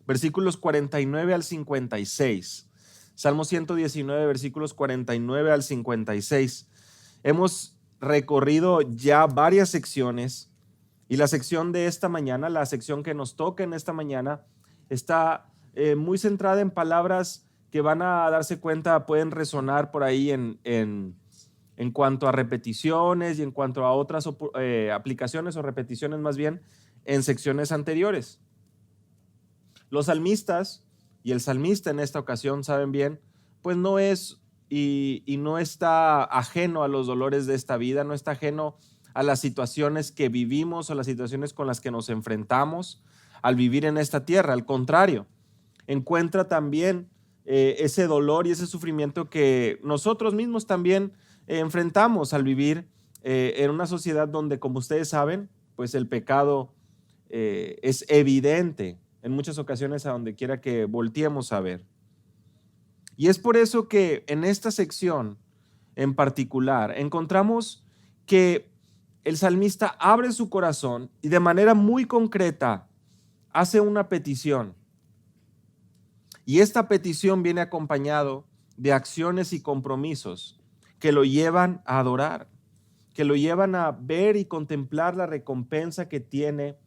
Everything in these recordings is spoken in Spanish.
versículos 49 al 56. Salmo 119, versículos 49 al 56. Hemos recorrido ya varias secciones y la sección de esta mañana, la sección que nos toca en esta mañana, está muy centrada en palabras que van a darse cuenta, pueden resonar por ahí en cuanto a repeticiones y en cuanto a otras aplicaciones o repeticiones más bien en secciones anteriores. Los salmistas y el salmista en esta ocasión, saben bien, pues no es y no está ajeno a los dolores de esta vida, no está ajeno a las situaciones que vivimos o las situaciones con las que nos enfrentamos al vivir en esta tierra. Al contrario, encuentra también ese dolor y ese sufrimiento que nosotros mismos también enfrentamos al vivir en una sociedad donde, como ustedes saben, pues el pecado es evidente en muchas ocasiones a donde quiera que volteemos a ver. Y es por eso que en esta sección en particular encontramos que el salmista abre su corazón y de manera muy concreta hace una petición. Y esta petición viene acompañado de acciones y compromisos que lo llevan a adorar, que lo llevan a ver y contemplar la recompensa que tiene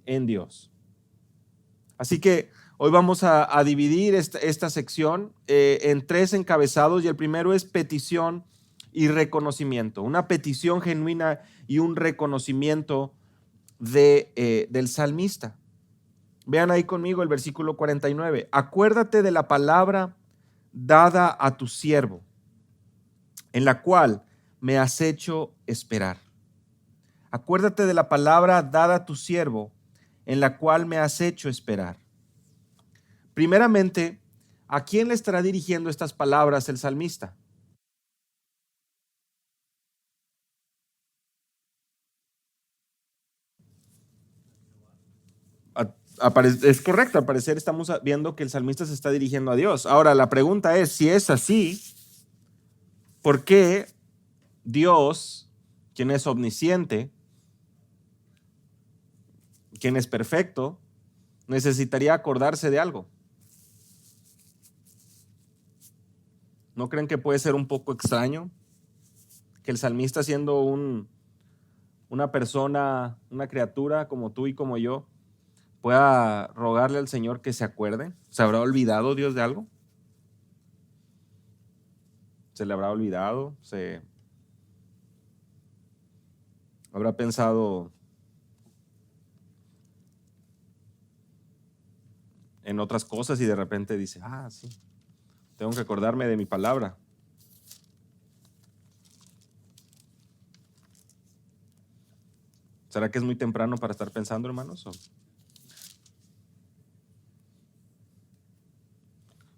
en Dios. Así que hoy vamos a dividir esta sección en tres encabezados y el primero es petición y reconocimiento, una petición genuina y un reconocimiento del salmista. Vean ahí conmigo el versículo 49. Acuérdate de la palabra dada a tu siervo, en la cual me has hecho esperar. Acuérdate de la palabra dada a tu siervo, en la cual me has hecho esperar. Primeramente, ¿a quién le estará dirigiendo estas palabras el salmista? Es correcto, al parecer estamos viendo que el salmista se está dirigiendo a Dios. Ahora, la pregunta es, si es así, ¿por qué Dios, quien es omnisciente, quien es perfecto, necesitaría acordarse de algo? ¿No creen que puede ser un poco extraño que el salmista, siendo una persona, una criatura como tú y como yo, pueda rogarle al Señor que se acuerde? ¿Se habrá olvidado Dios de algo? ¿Se le habrá olvidado? ¿Se habrá pensado en otras cosas y de repente dice, sí, tengo que acordarme de mi palabra? ¿Será que es muy temprano para estar pensando, hermanos?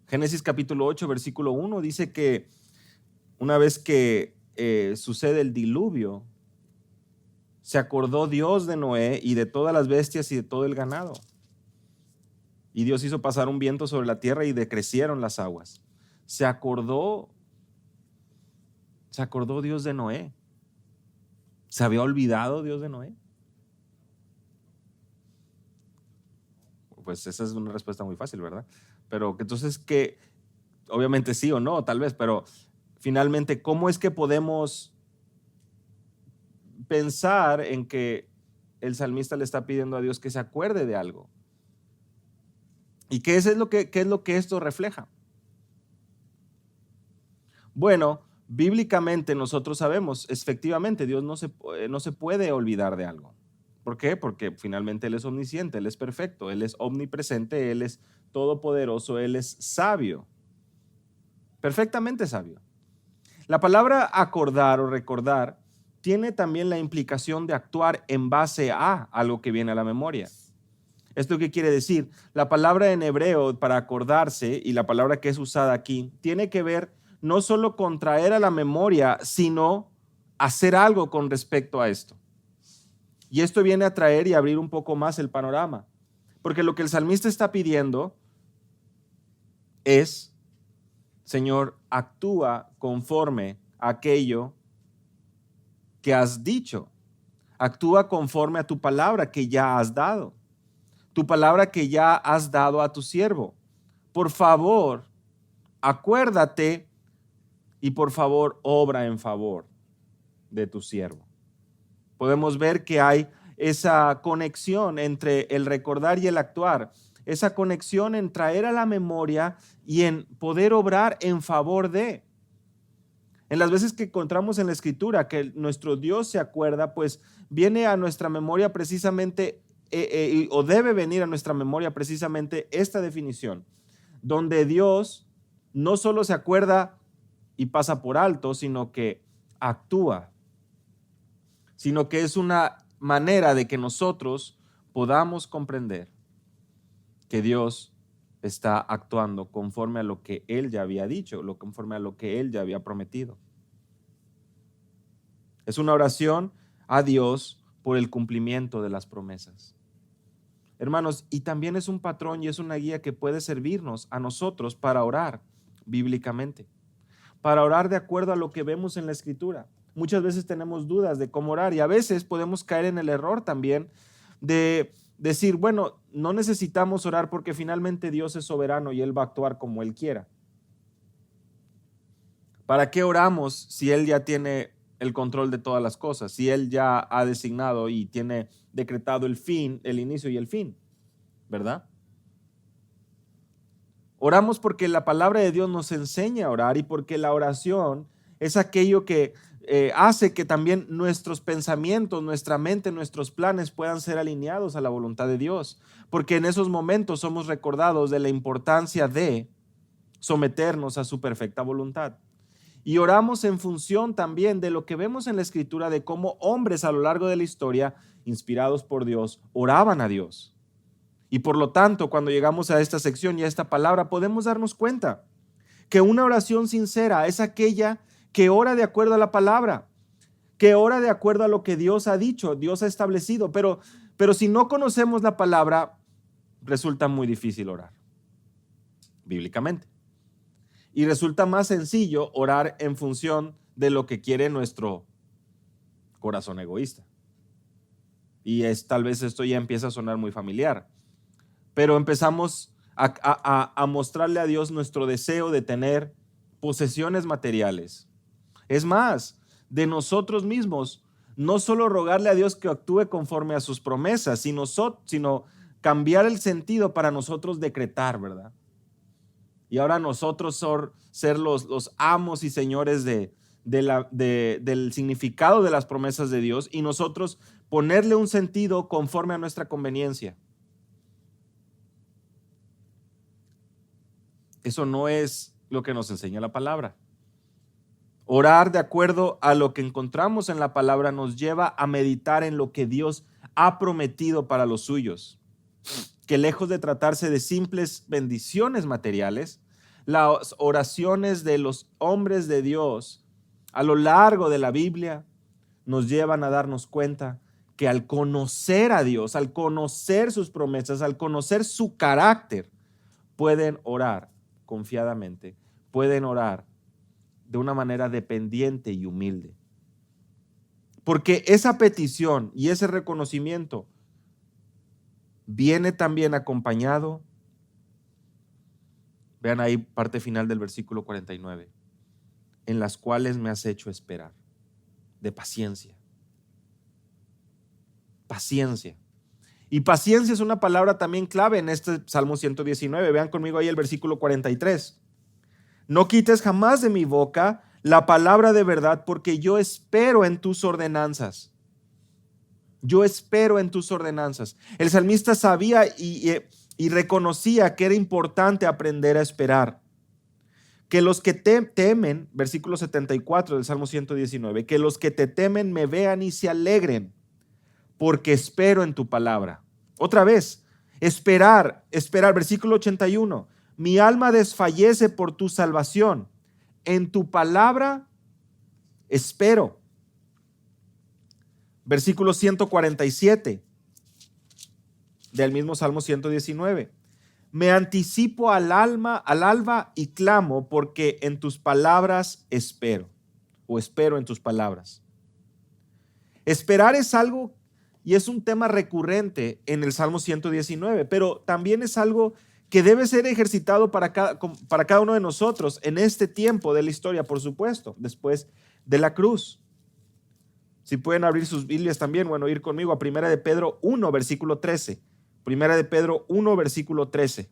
Génesis capítulo 8, versículo 1 dice que una vez que sucede el diluvio, se acordó Dios de Noé y de todas las bestias y de todo el ganado. Y Dios hizo pasar un viento sobre la tierra y decrecieron las aguas. Se acordó Dios de Noé. ¿Se había olvidado Dios de Noé? Pues esa es una respuesta muy fácil, ¿verdad? Pero entonces, que obviamente sí o no, tal vez, pero finalmente, ¿cómo es que podemos pensar en que el salmista le está pidiendo a Dios que se acuerde de algo? ¿Y qué es lo que esto refleja? Bueno, bíblicamente nosotros sabemos, efectivamente, Dios no se puede olvidar de algo. ¿Por qué? Porque finalmente Él es omnisciente, Él es perfecto, Él es omnipresente, Él es todopoderoso, Él es sabio, perfectamente sabio. La palabra acordar o recordar tiene también la implicación de actuar en base a algo que viene a la memoria. ¿Esto qué quiere decir? La palabra en hebreo para acordarse y la palabra que es usada aquí tiene que ver no solo con traer a la memoria, sino hacer algo con respecto a esto. Y esto viene a traer y abrir un poco más el panorama. Porque lo que el salmista está pidiendo es, Señor, actúa conforme a aquello que has dicho. Actúa conforme a tu palabra que ya has dado. tu palabra que ya has dado a tu siervo. Por favor, acuérdate y por favor, obra en favor de tu siervo. Podemos ver que hay esa conexión entre el recordar y el actuar, esa conexión en traer a la memoria y en poder obrar en favor de. En las veces que encontramos en la Escritura que nuestro Dios se acuerda, pues viene a nuestra memoria precisamente, o debe venir a nuestra memoria precisamente esta definición, donde Dios no solo se acuerda y pasa por alto, sino que actúa, sino que es una manera de que nosotros podamos comprender que Dios está actuando conforme a lo que Él ya había dicho, conforme a lo que Él ya había prometido. Es una oración a Dios por el cumplimiento de las promesas. Hermanos, y también es un patrón y es una guía que puede servirnos a nosotros para orar bíblicamente, para orar de acuerdo a lo que vemos en la Escritura. Muchas veces tenemos dudas de cómo orar y a veces podemos caer en el error también de decir, bueno, no necesitamos orar porque finalmente Dios es soberano y Él va a actuar como Él quiera. ¿Para qué oramos si Él ya tiene el control de todas las cosas? Si Él ya ha designado y tiene decretado el fin, el inicio y el fin, ¿verdad? Oramos porque la palabra de Dios nos enseña a orar y porque la oración es aquello que hace que también nuestros pensamientos, nuestra mente, nuestros planes puedan ser alineados a la voluntad de Dios. Porque en esos momentos somos recordados de la importancia de someternos a su perfecta voluntad. Y oramos en función también de lo que vemos en la Escritura de cómo hombres a lo largo de la historia, inspirados por Dios, oraban a Dios. Y por lo tanto, cuando llegamos a esta sección y a esta palabra, podemos darnos cuenta que una oración sincera es aquella que ora de acuerdo a la palabra, que ora de acuerdo a lo que Dios ha dicho, Dios ha establecido. Pero si no conocemos la palabra, resulta muy difícil orar, bíblicamente. Y resulta más sencillo orar en función de lo que quiere nuestro corazón egoísta. Y tal vez esto ya empieza a sonar muy familiar. Pero empezamos a mostrarle a Dios nuestro deseo de tener posesiones materiales. Es más, de nosotros mismos, no solo rogarle a Dios que actúe conforme a sus promesas, sino cambiar el sentido para nosotros decretar, ¿verdad? Y ahora nosotros ser los amos y señores del significado de las promesas de Dios y nosotros ponerle un sentido conforme a nuestra conveniencia. Eso no es lo que nos enseña la palabra. Orar de acuerdo a lo que encontramos en la palabra nos lleva a meditar en lo que Dios ha prometido para los suyos. Que lejos de tratarse de simples bendiciones materiales, las oraciones de los hombres de Dios a lo largo de la Biblia nos llevan a darnos cuenta que al conocer a Dios, al conocer sus promesas, al conocer su carácter, pueden orar confiadamente, pueden orar de una manera dependiente y humilde. Porque esa petición y ese reconocimiento viene también acompañado, vean ahí parte final del versículo 49, en las cuales me has hecho esperar, de paciencia. Paciencia. Y paciencia es una palabra también clave en este Salmo 119. Vean conmigo ahí el versículo 43. No quites jamás de mi boca la palabra de verdad, porque yo espero en tus ordenanzas. Yo espero en tus ordenanzas. El salmista sabía y reconocía que era importante aprender a esperar. Que los que te temen, versículo 74 del Salmo 119, que los que te temen me vean y se alegren, porque espero en tu palabra. Otra vez, esperar, versículo 81, mi alma desfallece por tu salvación, en tu palabra espero. Versículo 147 del mismo Salmo 119. Me anticipo al alba y clamo porque en tus palabras espero, o espero en tus palabras. Esperar es algo Y es un tema recurrente en el Salmo 119, pero también es algo que debe ser ejercitado para cada uno de nosotros en este tiempo de la historia, por supuesto, después de la cruz. Si pueden abrir sus Biblias también, bueno, ir conmigo a 1 de Pedro 1, versículo 13. 1 de Pedro 1, versículo 13.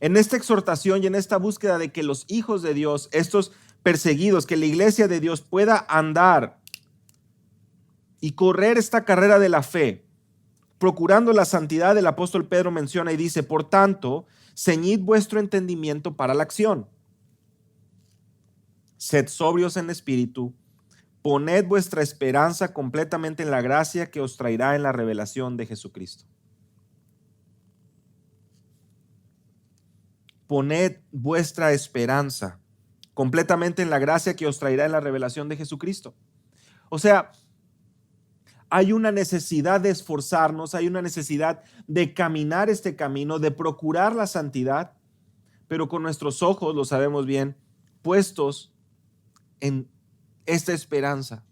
En esta exhortación y en esta búsqueda de que los hijos de Dios, estos perseguidos, que la iglesia de Dios pueda andar y correr esta carrera de la fe, procurando la santidad, el apóstol Pedro menciona y dice, por tanto, ceñid vuestro entendimiento para la acción. Sed sobrios en espíritu, poned vuestra esperanza completamente en la gracia que os traerá en la revelación de Jesucristo. Poned vuestra esperanza completamente en la gracia que os traerá en la revelación de Jesucristo. O sea, hay una necesidad de esforzarnos, hay una necesidad de caminar este camino, de procurar la santidad, pero con nuestros ojos, lo sabemos bien, puestos en esta esperanza.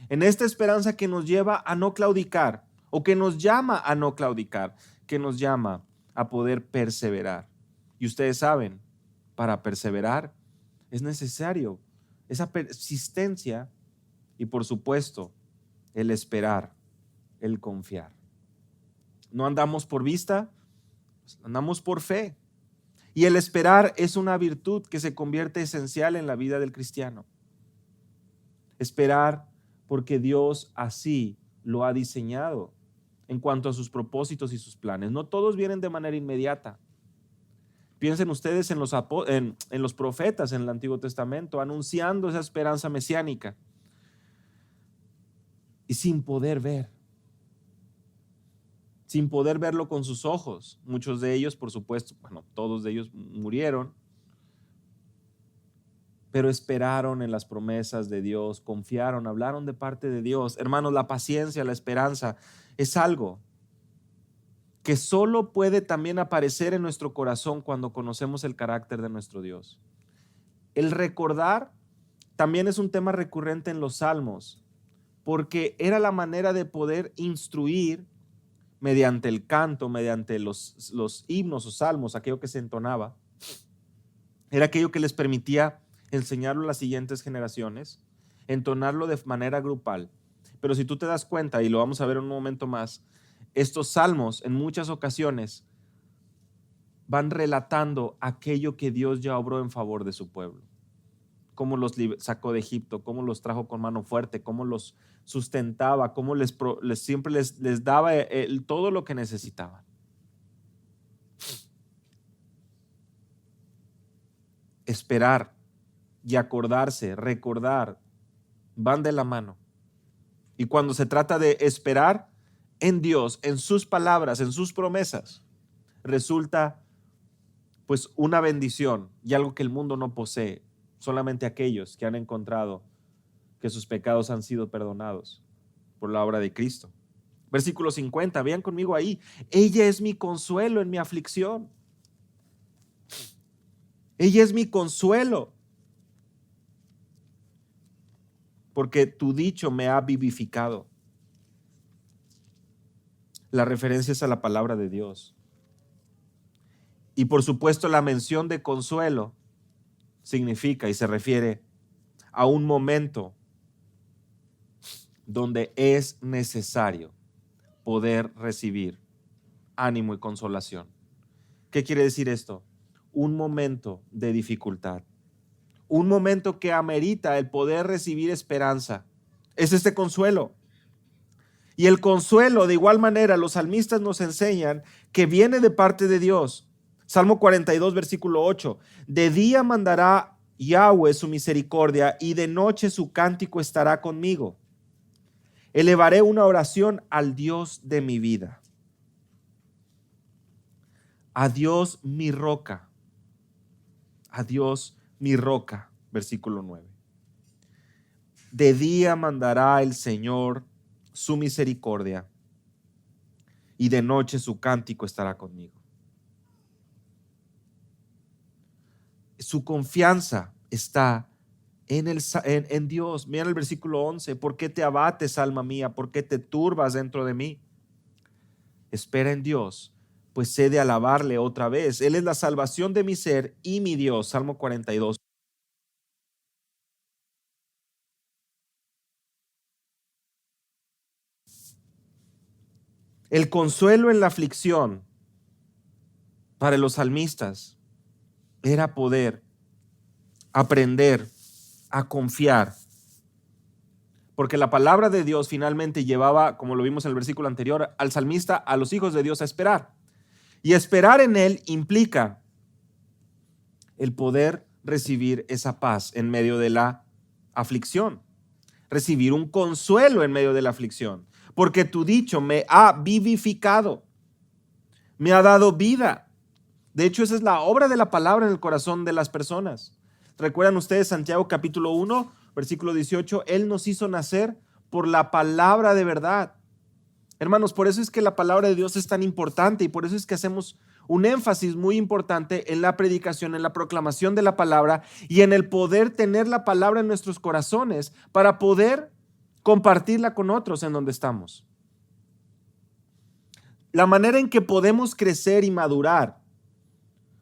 En esta esperanza que nos lleva a no claudicar, o que nos llama a no claudicar, que nos llama a poder perseverar. Y ustedes saben, para perseverar es necesario esa persistencia y, por supuesto, el esperar, el confiar. No andamos por vista, andamos por fe. Y el esperar es una virtud que se convierte esencial en la vida del cristiano. Esperar porque Dios así lo ha diseñado en cuanto a sus propósitos y sus planes. No todos vienen de manera inmediata. Piensen ustedes en los profetas en el Antiguo Testamento, anunciando esa esperanza mesiánica y sin poder verlo con sus ojos. Muchos de ellos, por supuesto, bueno, todos de ellos murieron, pero esperaron en las promesas de Dios, confiaron, hablaron de parte de Dios. Hermanos, la paciencia, la esperanza es algo que solo puede también aparecer en nuestro corazón cuando conocemos el carácter de nuestro Dios. El recordar también es un tema recurrente en los salmos, porque era la manera de poder instruir mediante el canto, mediante los himnos o salmos, aquello que se entonaba, era aquello que les permitía enseñarlo a las siguientes generaciones, entonarlo de manera grupal. Pero si tú te das cuenta, y lo vamos a ver en un momento más, estos salmos en muchas ocasiones van relatando aquello que Dios ya obró en favor de su pueblo. Cómo los sacó de Egipto, cómo los trajo con mano fuerte, cómo los sustentaba, cómo siempre les daba todo lo que necesitaban. Esperar y acordarse, recordar, van de la mano. Y cuando se trata de esperar en Dios, en sus palabras, en sus promesas, resulta pues una bendición y algo que el mundo no posee. Solamente aquellos que han encontrado que sus pecados han sido perdonados por la obra de Cristo. Versículo 50, vean conmigo ahí. Ella es mi consuelo en mi aflicción. Ella es mi consuelo. Porque tu dicho me ha vivificado. La referencia es a la palabra de Dios. Y por supuesto la mención de consuelo significa y se refiere a un momento donde es necesario poder recibir ánimo y consolación. ¿Qué quiere decir esto? Un momento de dificultad, un momento que amerita el poder recibir esperanza. Es este consuelo. Y el consuelo, de igual manera, los salmistas nos enseñan que viene de parte de Dios. Salmo 42, versículo 8. De día mandará Yahweh su misericordia y de noche su cántico estará conmigo. Elevaré una oración al Dios de mi vida. A Dios mi roca. A Dios mi roca. Versículo 9. De día mandará el Señor su misericordia y de noche su cántico estará conmigo. Su confianza está en Dios. Mira el versículo 11. ¿Por qué te abates, alma mía? ¿Por qué te turbas dentro de mí? Espera en Dios, pues sé de alabarle otra vez. Él es la salvación de mi ser y mi Dios. Salmo 42. El consuelo en la aflicción para los salmistas era poder aprender a confiar, porque la palabra de Dios finalmente llevaba, como lo vimos en el versículo anterior, al salmista, a los hijos de Dios a esperar. Y esperar en Él implica el poder recibir esa paz en medio de la aflicción, recibir un consuelo en medio de la aflicción, porque tu dicho me ha vivificado, me ha dado vida. De hecho, esa es la obra de la palabra en el corazón de las personas. ¿Recuerdan ustedes Santiago capítulo 1, versículo 18? Él nos hizo nacer por la palabra de verdad. Hermanos, por eso es que la palabra de Dios es tan importante y por eso es que hacemos un énfasis muy importante en la predicación, en la proclamación de la palabra y en el poder tener la palabra en nuestros corazones para poder compartirla con otros en donde estamos. La manera en que podemos crecer y madurar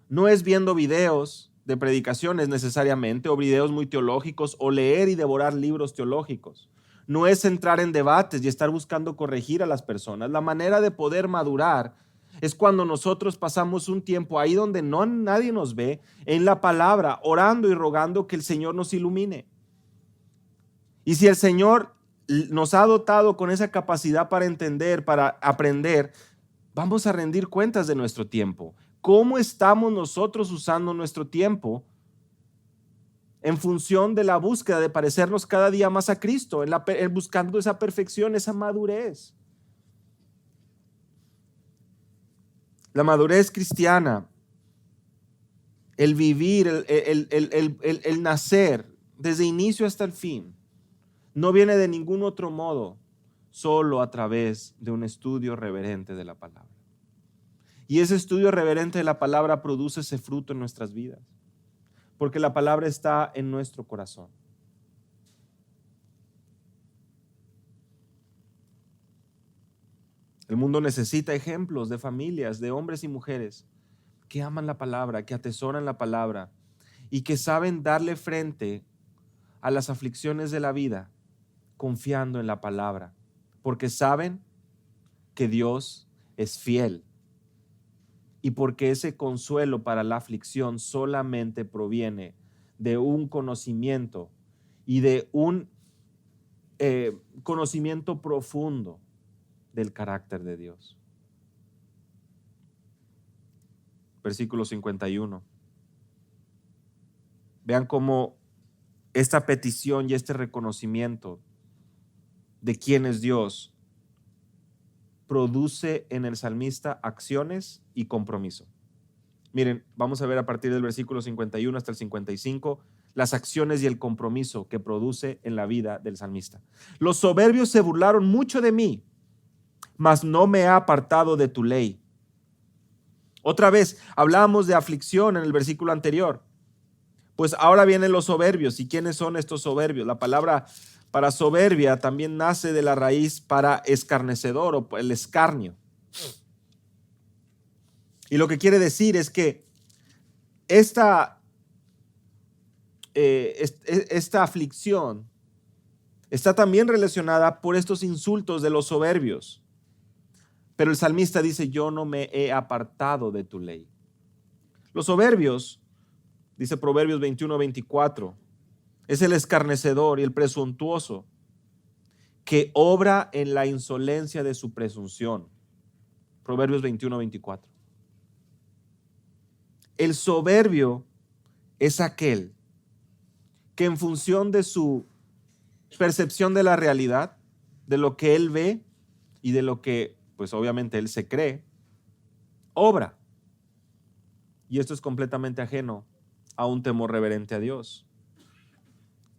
no es viendo videos de predicaciones necesariamente o videos muy teológicos o leer y devorar libros teológicos. No es entrar en debates y estar buscando corregir a las personas. La manera de poder madurar es cuando nosotros pasamos un tiempo ahí donde nadie nos ve, en la palabra, orando y rogando que el Señor nos ilumine. Y si el Señor nos ha dotado con esa capacidad para entender, para aprender, vamos a rendir cuentas de nuestro tiempo. ¿Cómo estamos nosotros usando nuestro tiempo en función de la búsqueda de parecernos cada día más a Cristo, en buscando esa perfección, esa madurez? La madurez cristiana, el vivir, el nacer desde inicio hasta el fin, no viene de ningún otro modo, solo a través de un estudio reverente de la palabra. Y ese estudio reverente de la palabra produce ese fruto en nuestras vidas, porque la palabra está en nuestro corazón. El mundo necesita ejemplos de familias, de hombres y mujeres que aman la palabra, que atesoran la palabra y que saben darle frente a las aflicciones de la vida confiando en la palabra, porque saben que Dios es fiel y porque ese consuelo para la aflicción solamente proviene de un conocimiento y de un conocimiento profundo del carácter de Dios. Versículo 51. Vean cómo esta petición y este reconocimiento de quién es Dios produce en el salmista acciones y compromiso. Miren, vamos a ver a partir del versículo 51 hasta el 55 las acciones y el compromiso que produce en la vida del salmista. Los soberbios se burlaron mucho de mí, mas no me he apartado de tu ley. Otra vez, hablábamos de aflicción en el versículo anterior. Pues ahora vienen los soberbios. ¿Y quiénes son estos soberbios? La palabra para soberbia también nace de la raíz para escarnecedor o el escarnio. Y lo que quiere decir es que esta aflicción está también relacionada por estos insultos de los soberbios. Pero el salmista dice, yo no me he apartado de tu ley. Los soberbios, dice Proverbios 21-24, es el escarnecedor y el presuntuoso que obra en la insolencia de su presunción. Proverbios 21-24. El soberbio es aquel que en función de su percepción de la realidad, de lo que él ve y de lo que, pues obviamente él se cree, obra. Y esto es completamente ajeno a un temor reverente a Dios.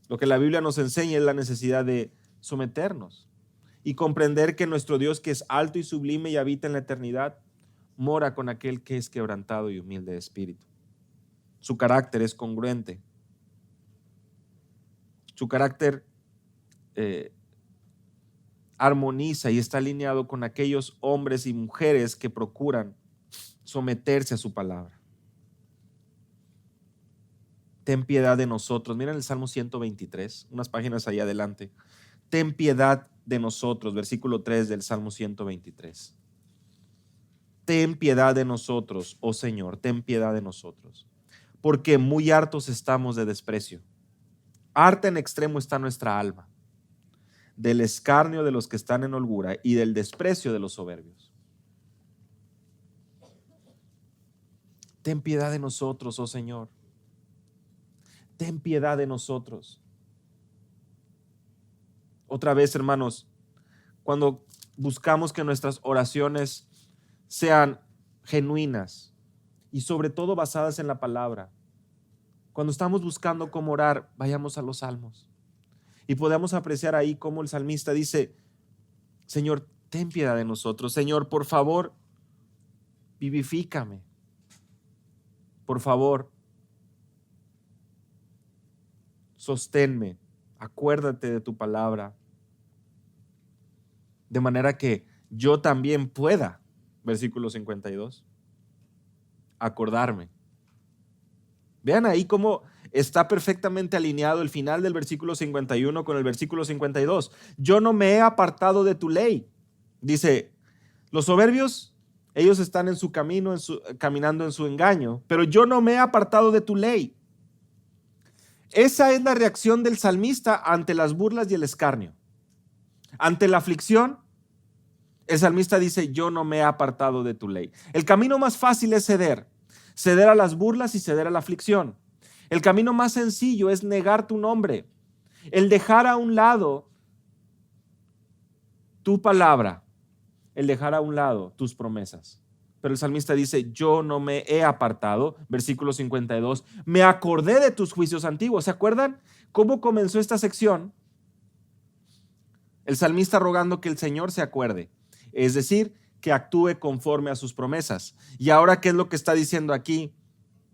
Lo que la Biblia nos enseña es la necesidad de someternos y comprender que nuestro Dios, que es alto y sublime y habita en la eternidad, mora con aquel que es quebrantado y humilde de espíritu. Su carácter es congruente. Su carácter armoniza y está alineado con aquellos hombres y mujeres que procuran someterse a su palabra. Ten piedad de nosotros. Miren el Salmo 123, unas páginas ahí adelante. Ten piedad de nosotros, versículo 3 del Salmo 123. Ten piedad de nosotros, oh Señor, ten piedad de nosotros, porque muy hartos estamos de desprecio. Harta en extremo está nuestra alma, del escarnio de los que están en holgura y del desprecio de los soberbios. Ten piedad de nosotros, oh Señor. Ten piedad de nosotros. Otra vez, hermanos, cuando buscamos que nuestras oraciones sean genuinas y sobre todo basadas en la palabra, cuando estamos buscando cómo orar, vayamos a los salmos y podamos apreciar ahí cómo el salmista dice: Señor, ten piedad de nosotros. Señor, por favor, vivifícame. Por favor, sosténme, acuérdate de tu palabra, de manera que yo también pueda, versículo 52, acordarme. Vean ahí cómo está perfectamente alineado el final del versículo 51 con el versículo 52. Yo no me he apartado de tu ley. Dice, los soberbios, ellos están en su camino, caminando en su engaño, pero yo no me he apartado de tu ley. Esa es la reacción del salmista ante las burlas y el escarnio. Ante la aflicción, el salmista dice: yo no me he apartado de tu ley. El camino más fácil es ceder a las burlas y ceder a la aflicción. El camino más sencillo es negar tu nombre, el dejar a un lado tu palabra, el dejar a un lado tus promesas. Pero el salmista dice: yo no me he apartado, versículo 52, me acordé de tus juicios antiguos. ¿Se acuerdan cómo comenzó esta sección? El salmista rogando que el Señor se acuerde, es decir, que actúe conforme a sus promesas. Y ahora, ¿qué es lo que está diciendo aquí?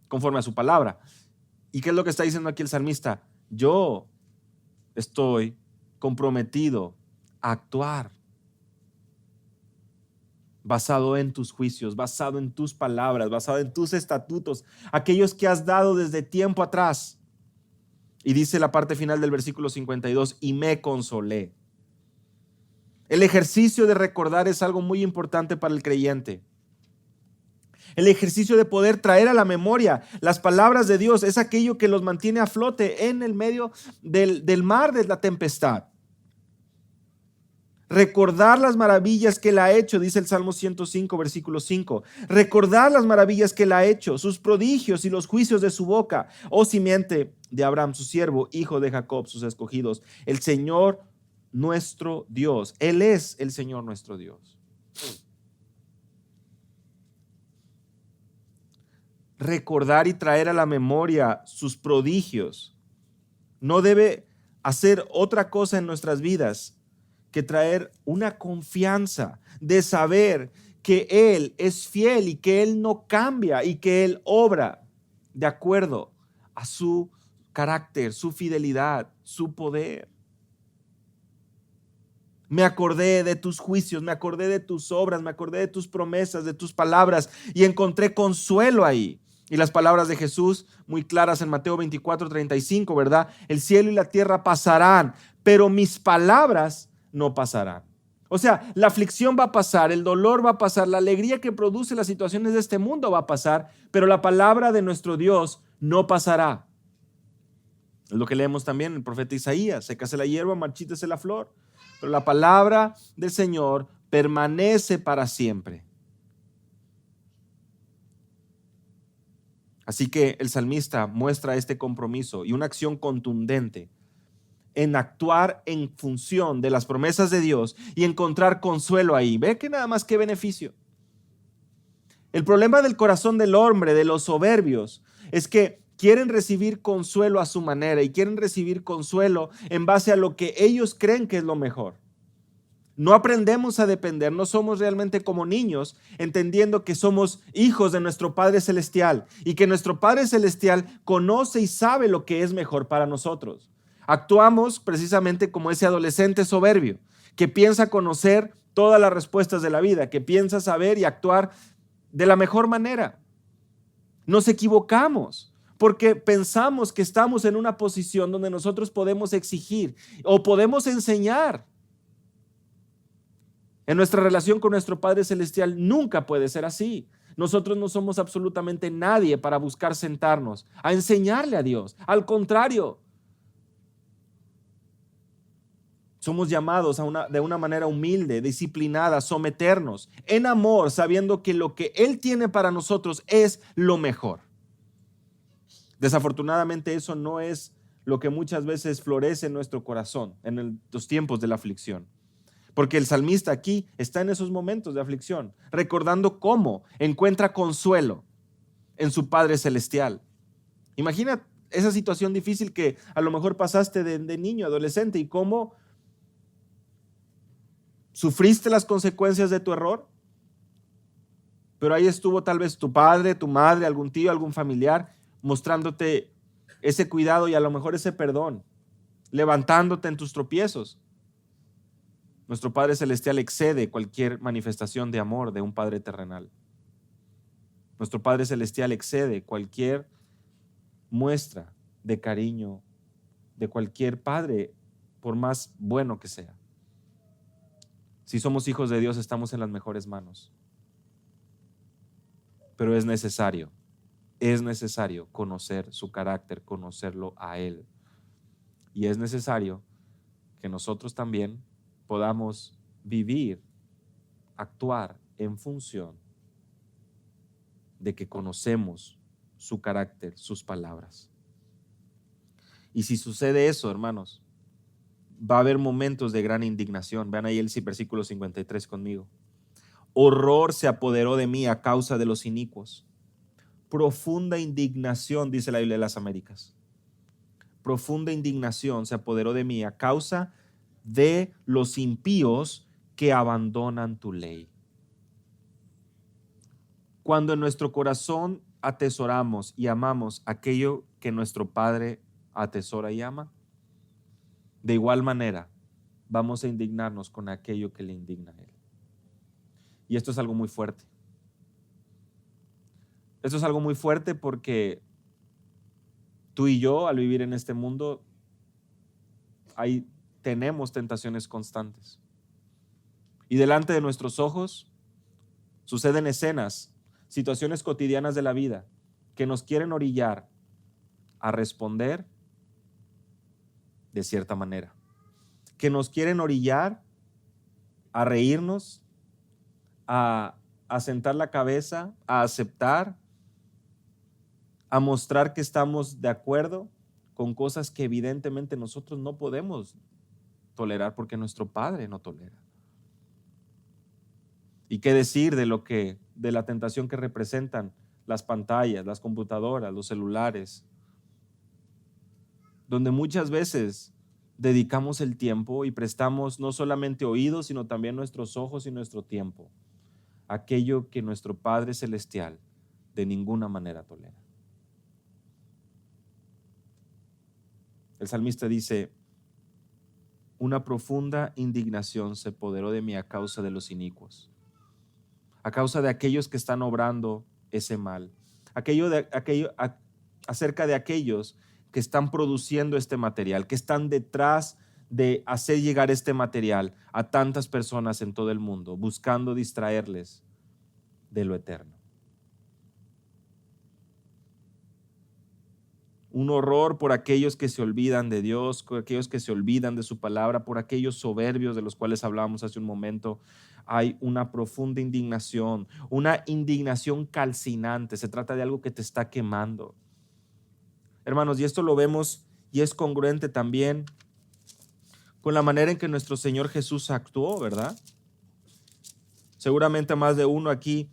Conforme a su palabra. ¿Y qué es lo que está diciendo aquí el salmista? Yo estoy comprometido a actuar basado en tus juicios, basado en tus palabras, basado en tus estatutos, aquellos que has dado desde tiempo atrás. Y dice la parte final del versículo 52, y me consolé. El ejercicio de recordar es algo muy importante para el creyente. El ejercicio de poder traer a la memoria las palabras de Dios es aquello que los mantiene a flote en el medio del mar de la tempestad. Recordar las maravillas que Él ha hecho, dice el Salmo 105, versículo 5. Recordar las maravillas que Él ha hecho, sus prodigios y los juicios de su boca, oh simiente de Abraham, su siervo, hijo de Jacob, sus escogidos. El Señor nuestro Dios. Él es el Señor nuestro Dios. Recordar y traer a la memoria sus prodigios no debe hacer otra cosa en nuestras vidas que traer una confianza de saber que Él es fiel y que Él no cambia y que Él obra de acuerdo a su carácter, su fidelidad, su poder. Me acordé de tus juicios, me acordé de tus obras, me acordé de tus promesas, de tus palabras y encontré consuelo ahí. Y las palabras de Jesús muy claras en Mateo 24:35, ¿verdad? El cielo y la tierra pasarán, pero mis palabras no pasarán. O sea, la aflicción va a pasar, el dolor va a pasar, la alegría que produce las situaciones de este mundo va a pasar, pero la palabra de nuestro Dios no pasará. Es lo que leemos también en el profeta Isaías: sécase la hierba, marchítese la flor, pero la palabra del Señor permanece para siempre. Así que el salmista muestra este compromiso y una acción contundente en actuar en función de las promesas de Dios y encontrar consuelo ahí. ¿Ve que nada más qué beneficio? El problema del corazón del hombre, de los soberbios, es que quieren recibir consuelo a su manera y quieren recibir consuelo en base a lo que ellos creen que es lo mejor. No aprendemos a depender, no somos realmente como niños, entendiendo que somos hijos de nuestro Padre Celestial y que nuestro Padre Celestial conoce y sabe lo que es mejor para nosotros. Actuamos precisamente como ese adolescente soberbio que piensa conocer todas las respuestas de la vida, que piensa saber y actuar de la mejor manera. Nos equivocamos porque pensamos que estamos en una posición donde nosotros podemos exigir o podemos enseñar. En nuestra relación con nuestro Padre Celestial nunca puede ser así. Nosotros no somos absolutamente nadie para buscar sentarnos a enseñarle a Dios. Al contrario, somos llamados de una manera humilde, disciplinada, a someternos en amor, sabiendo que lo que Él tiene para nosotros es lo mejor. Desafortunadamente eso no es lo que muchas veces florece en nuestro corazón en los tiempos de la aflicción. Porque el salmista aquí está en esos momentos de aflicción, recordando cómo encuentra consuelo en su Padre Celestial. Imagina esa situación difícil que a lo mejor pasaste de niño, adolescente, y cómo sufriste las consecuencias de tu error. Pero ahí estuvo tal vez tu padre, tu madre, algún tío, algún familiar, mostrándote ese cuidado y a lo mejor ese perdón, levantándote en tus tropiezos. Nuestro Padre Celestial excede cualquier manifestación de amor de un Padre terrenal. Nuestro Padre Celestial excede cualquier muestra de cariño de cualquier padre, por más bueno que sea. Si somos hijos de Dios, estamos en las mejores manos. Pero es necesario conocer su carácter, conocerlo a Él. Y es necesario que nosotros también podamos vivir, actuar en función de que conocemos su carácter, sus palabras. Y si sucede eso, hermanos, va a haber momentos de gran indignación. Vean ahí el versículo 53 conmigo. Horror se apoderó de mí a causa de los inicuos. Profunda indignación, dice la Biblia de las Américas. Profunda indignación se apoderó de mí a causa de los impíos que abandonan tu ley. Cuando en nuestro corazón atesoramos y amamos aquello que nuestro Padre atesora y ama, de igual manera vamos a indignarnos con aquello que le indigna a Él. Y esto es algo muy fuerte. Esto es algo muy fuerte porque tú y yo, al vivir en este mundo, tenemos tentaciones constantes. Y delante de nuestros ojos suceden escenas, situaciones cotidianas de la vida que nos quieren orillar a responder de cierta manera, que nos quieren orillar a reírnos, a sentar la cabeza, a aceptar, a mostrar que estamos de acuerdo con cosas que evidentemente nosotros no podemos tolerar porque nuestro Padre no tolera. ¿Y qué decir de la tentación que representan las pantallas, las computadoras, los celulares, donde muchas veces dedicamos el tiempo y prestamos no solamente oídos, sino también nuestros ojos y nuestro tiempo a aquello que nuestro Padre Celestial de ninguna manera tolera? El salmista dice: una profunda indignación se apoderó de mí a causa de los inicuos, a causa de aquellos que están obrando ese mal, acerca de aquellos que están produciendo este material, que están detrás de hacer llegar este material a tantas personas en todo el mundo, buscando distraerles de lo eterno. Un horror por aquellos que se olvidan de Dios, por aquellos que se olvidan de su palabra, por aquellos soberbios de los cuales hablábamos hace un momento. Hay una profunda indignación, una indignación calcinante. Se trata de algo que te está quemando. Hermanos, y esto lo vemos y es congruente también con la manera en que nuestro Señor Jesús actuó, ¿verdad? Seguramente más de uno aquí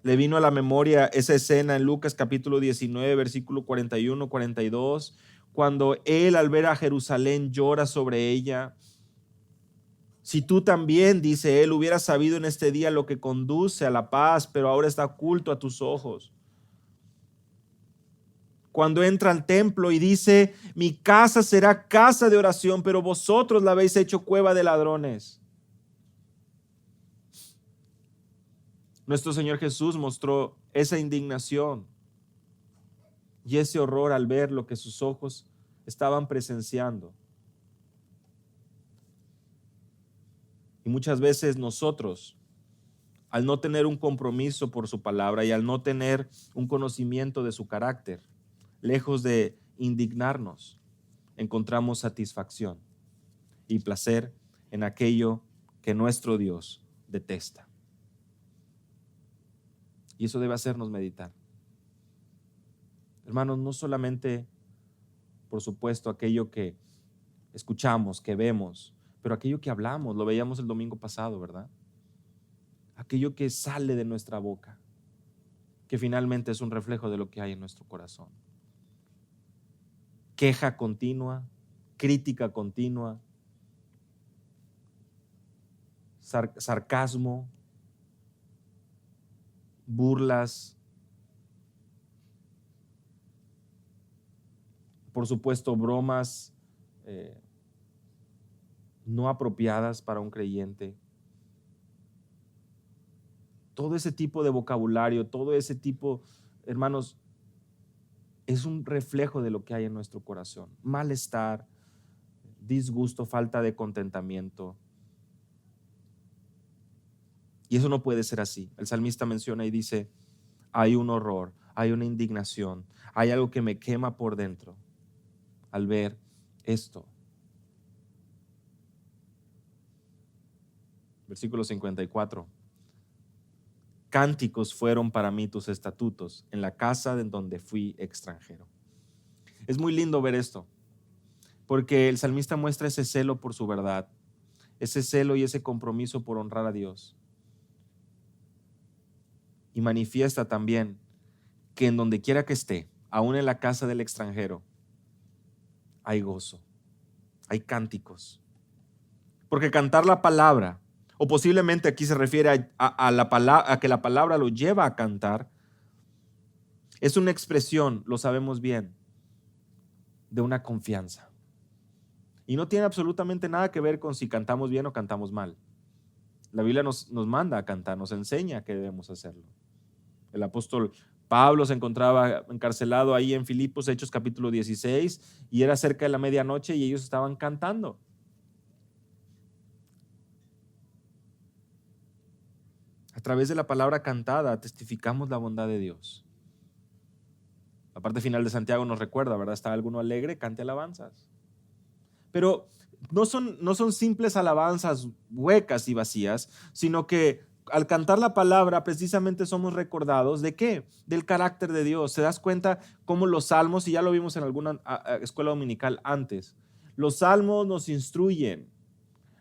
le vino a la memoria esa escena en Lucas capítulo 19, versículo 41, 42, cuando Él al ver a Jerusalén llora sobre ella, Si tú también, dice él, hubieras sabido en este día lo que conduce a la paz, pero ahora está oculto a tus ojos. Cuando entra al templo y dice, mi casa será casa de oración, pero vosotros la habéis hecho cueva de ladrones. Nuestro Señor Jesús mostró esa indignación y ese horror al ver lo que sus ojos estaban presenciando. Y muchas veces nosotros, al no tener un compromiso por su palabra y al no tener un conocimiento de su carácter, lejos de indignarnos, encontramos satisfacción y placer en aquello que nuestro Dios detesta. Y eso debe hacernos meditar. Hermanos, no solamente, por supuesto, aquello que escuchamos, que vemos, pero aquello que hablamos, lo veíamos el domingo pasado, ¿verdad? Aquello que sale de nuestra boca, que finalmente es un reflejo de lo que hay en nuestro corazón. Queja continua, crítica continua, sarcasmo, burlas, por supuesto, bromas no apropiadas para un creyente. Todo ese tipo de vocabulario, todo ese tipo, hermanos, es un reflejo de lo que hay en nuestro corazón. Malestar, disgusto, falta de contentamiento. Y eso no puede ser así. El salmista menciona y dice, hay un horror, hay una indignación, hay algo que me quema por dentro al ver esto. Versículo 54. Cánticos fueron para mí tus estatutos en la casa de donde fui extranjero. Es muy lindo ver esto, porque el salmista muestra ese celo por su verdad, ese celo y ese compromiso por honrar a Dios. Y manifiesta también que en donde quiera que esté, aún en la casa del extranjero, hay gozo, hay cánticos. Porque cantar la palabra, o posiblemente aquí se refiere a que la palabra lo lleva a cantar, es una expresión, lo sabemos bien, de una confianza. Y no tiene absolutamente nada que ver con si cantamos bien o cantamos mal. La Biblia nos manda a cantar, nos enseña que debemos hacerlo. El apóstol Pablo se encontraba encarcelado ahí en Filipos, Hechos capítulo 16, y era cerca de la medianoche y ellos estaban cantando. A través de la palabra cantada testificamos la bondad de Dios. La parte final de Santiago nos recuerda, ¿verdad? ¿Está alguno alegre? Cante alabanzas. Pero no son simples alabanzas huecas y vacías, sino que al cantar la palabra precisamente somos recordados ¿de qué? Del carácter de Dios. ¿Se das cuenta cómo los salmos, y ya lo vimos en alguna escuela dominical antes, los salmos nos instruyen?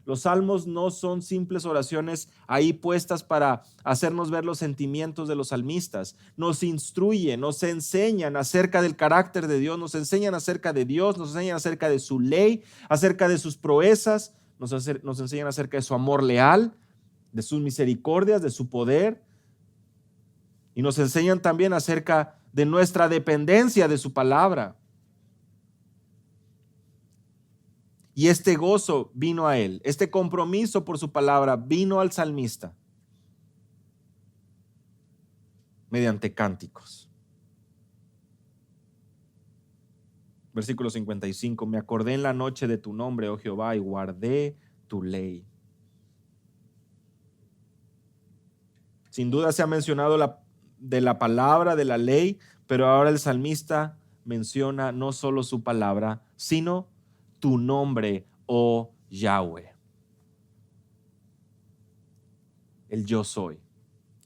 Los salmos no son simples oraciones ahí puestas para hacernos ver los sentimientos de los salmistas. Nos instruyen, nos enseñan acerca del carácter de Dios, nos enseñan acerca de Dios, nos enseñan acerca de su ley, acerca de sus proezas, nos enseñan acerca de su amor leal, de sus misericordias, de su poder. Y nos enseñan también acerca de nuestra dependencia de su palabra. Y este gozo vino a él, este compromiso por su palabra vino al salmista mediante cánticos. Versículo 55, me acordé en la noche de tu nombre, oh Jehová, y guardé tu ley. Sin duda se ha mencionado de la palabra, de la ley, pero ahora el salmista menciona no solo su palabra, sino tu nombre, oh Yahweh. El yo soy.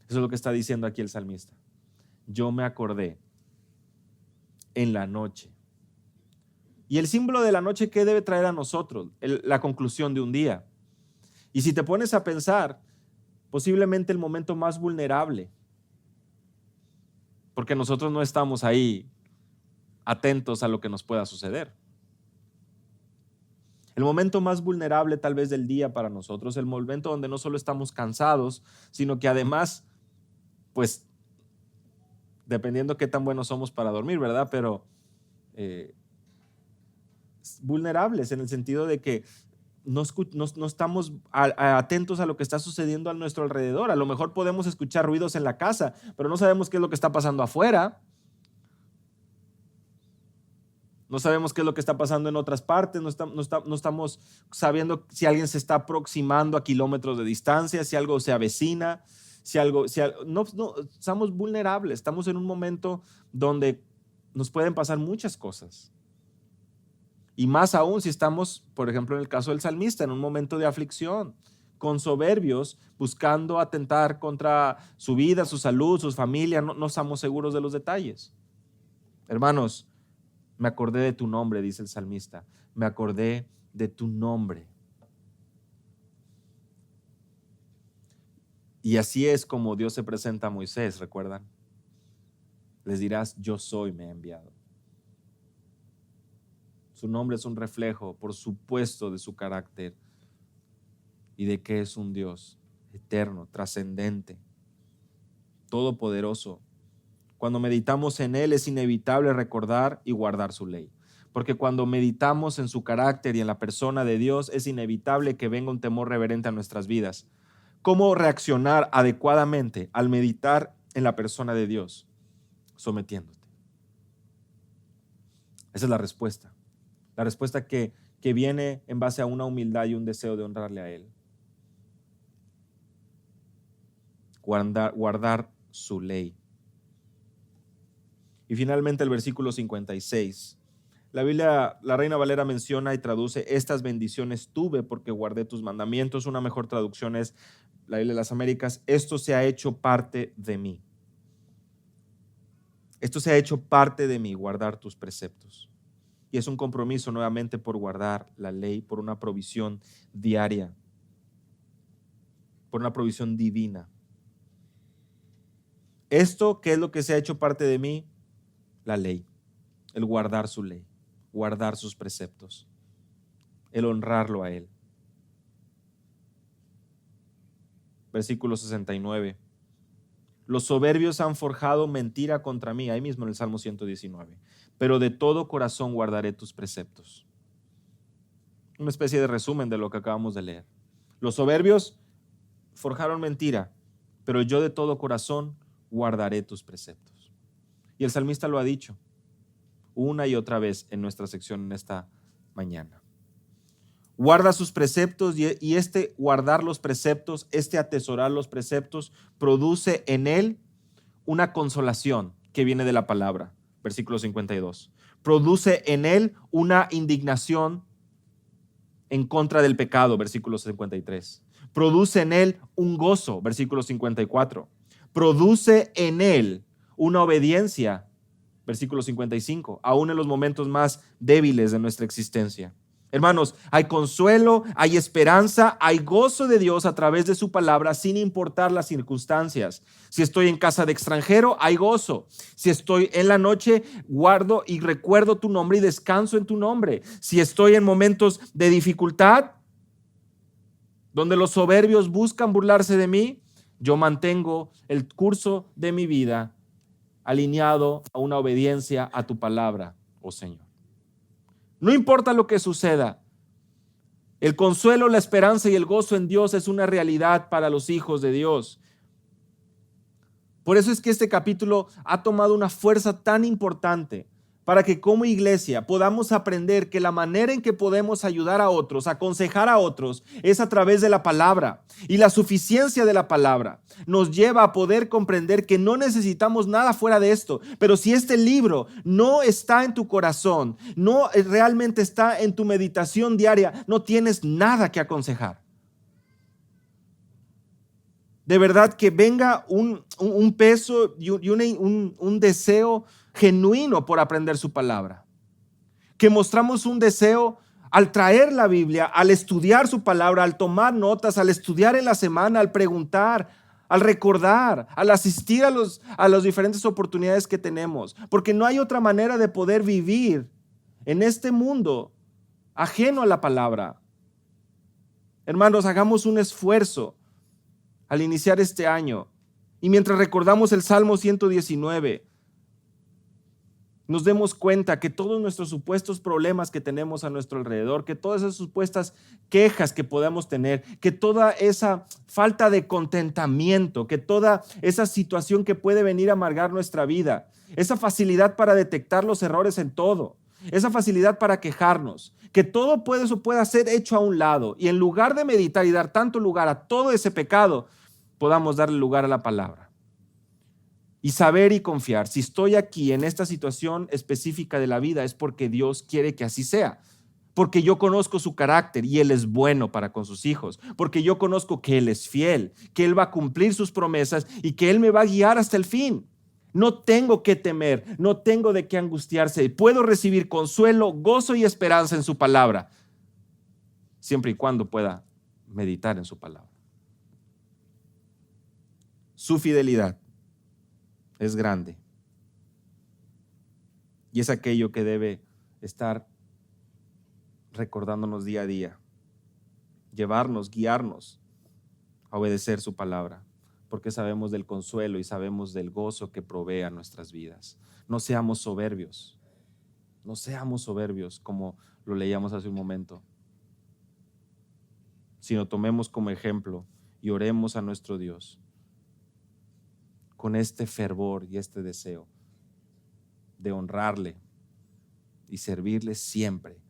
Eso es lo que está diciendo aquí el salmista. Yo me acordé en la noche. Y el símbolo de la noche, ¿qué debe traer a nosotros? La conclusión de un día. Y si te pones a pensar, posiblemente el momento más vulnerable, porque nosotros no estamos ahí atentos a lo que nos pueda suceder. El momento más vulnerable tal vez del día para nosotros, el momento donde no solo estamos cansados, sino que además, pues, dependiendo qué tan buenos somos para dormir, ¿verdad? Pero vulnerables en el sentido de que no estamos atentos a lo que está sucediendo a nuestro alrededor. A lo mejor podemos escuchar ruidos en la casa, pero no sabemos qué es lo que está pasando afuera. No sabemos qué es lo que está pasando en otras partes, no estamos sabiendo si alguien se está aproximando a kilómetros de distancia, si algo se avecina, no, estamos vulnerables, estamos en un momento donde nos pueden pasar muchas cosas. Y más aún si estamos, por ejemplo, en el caso del salmista, en un momento de aflicción, con soberbios, buscando atentar contra su vida, su salud, su familia, no estamos seguros de los detalles. Hermanos, me acordé de tu nombre, dice el salmista. Me acordé de tu nombre. Y así es como Dios se presenta a Moisés, ¿recuerdan? Les dirás, yo soy, me he enviado. Su nombre es un reflejo, por supuesto, de su carácter y de que es un Dios eterno, trascendente, todopoderoso. Cuando meditamos en Él es inevitable recordar y guardar su ley. Porque cuando meditamos en su carácter y en la persona de Dios, es inevitable que venga un temor reverente a nuestras vidas. ¿Cómo reaccionar adecuadamente al meditar en la persona de Dios? Sometiéndote. Esa es la respuesta. La respuesta que viene en base a una humildad y un deseo de honrarle a Él. Guardar su ley. Y finalmente el versículo 56. La Biblia, la Reina Valera menciona y traduce: estas bendiciones tuve porque guardé tus mandamientos. Una mejor traducción es la Biblia de las Américas: esto se ha hecho parte de mí. Esto se ha hecho parte de mí, guardar tus preceptos. Y es un compromiso nuevamente por guardar la ley, por una provisión diaria, por una provisión divina. ¿Esto qué es lo que se ha hecho parte de mí? La ley, el guardar su ley, guardar sus preceptos, el honrarlo a Él. Versículo 69. Los soberbios han forjado mentira contra mí, ahí mismo en el Salmo 119, pero de todo corazón guardaré tus preceptos. Una especie de resumen de lo que acabamos de leer. Los soberbios forjaron mentira, pero yo de todo corazón guardaré tus preceptos. Y el salmista lo ha dicho una y otra vez en nuestra sección en esta mañana. Guarda sus preceptos y este guardar los preceptos, este atesorar los preceptos, produce en él una consolación que viene de la palabra. Versículo 52. Produce en él una indignación en contra del pecado. Versículo 53. Produce en él un gozo. Versículo 54. Produce en él una obediencia. Versículo 55. Aún en los momentos más débiles de nuestra existencia. Hermanos, hay consuelo, hay esperanza, hay gozo de Dios a través de su palabra sin importar las circunstancias. Si estoy en casa de extranjero, hay gozo. Si estoy en la noche, guardo y recuerdo tu nombre y descanso en tu nombre. Si estoy en momentos de dificultad, donde los soberbios buscan burlarse de mí, yo mantengo el curso de mi vida alineado a una obediencia a tu palabra, oh Señor. No importa lo que suceda, el consuelo, la esperanza y el gozo en Dios es una realidad para los hijos de Dios. Por eso es que este capítulo ha tomado una fuerza tan importante para que como iglesia podamos aprender que la manera en que podemos ayudar a otros, aconsejar a otros, es a través de la palabra. Y la suficiencia de la palabra nos lleva a poder comprender que no necesitamos nada fuera de esto. Pero si este libro no está en tu corazón, no realmente está en tu meditación diaria, no tienes nada que aconsejar. De verdad que venga un peso y un deseo genuino por aprender su palabra. Que mostramos un deseo al traer la Biblia, al estudiar su palabra, al tomar notas, al estudiar en la semana, al preguntar, al recordar, al asistir a las diferentes oportunidades que tenemos. Porque no hay otra manera de poder vivir en este mundo ajeno a la palabra. Hermanos, hagamos un esfuerzo al iniciar este año y mientras recordamos el Salmo 119, nos demos cuenta que todos nuestros supuestos problemas que tenemos a nuestro alrededor, que todas esas supuestas quejas que podamos tener, que toda esa falta de contentamiento, que toda esa situación que puede venir a amargar nuestra vida, esa facilidad para detectar los errores en todo, esa facilidad para quejarnos, que todo eso pueda ser hecho a un lado y en lugar de meditar y dar tanto lugar a todo ese pecado, podamos darle lugar a la palabra. Y saber y confiar, si estoy aquí en esta situación específica de la vida es porque Dios quiere que así sea, porque yo conozco su carácter y Él es bueno para con sus hijos, porque yo conozco que Él es fiel, que Él va a cumplir sus promesas y que Él me va a guiar hasta el fin. No tengo que temer, no tengo de qué angustiarse, puedo recibir consuelo, gozo y esperanza en su palabra, siempre y cuando pueda meditar en su palabra. Su fidelidad es grande y es aquello que debe estar recordándonos día a día, llevarnos, guiarnos a obedecer su palabra, porque sabemos del consuelo y sabemos del gozo que provee a nuestras vidas. No seamos soberbios, no seamos soberbios como lo leíamos hace un momento, sino tomemos como ejemplo y oremos a nuestro Dios con este fervor y este deseo de honrarle y servirle siempre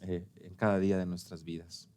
en cada día de nuestras vidas.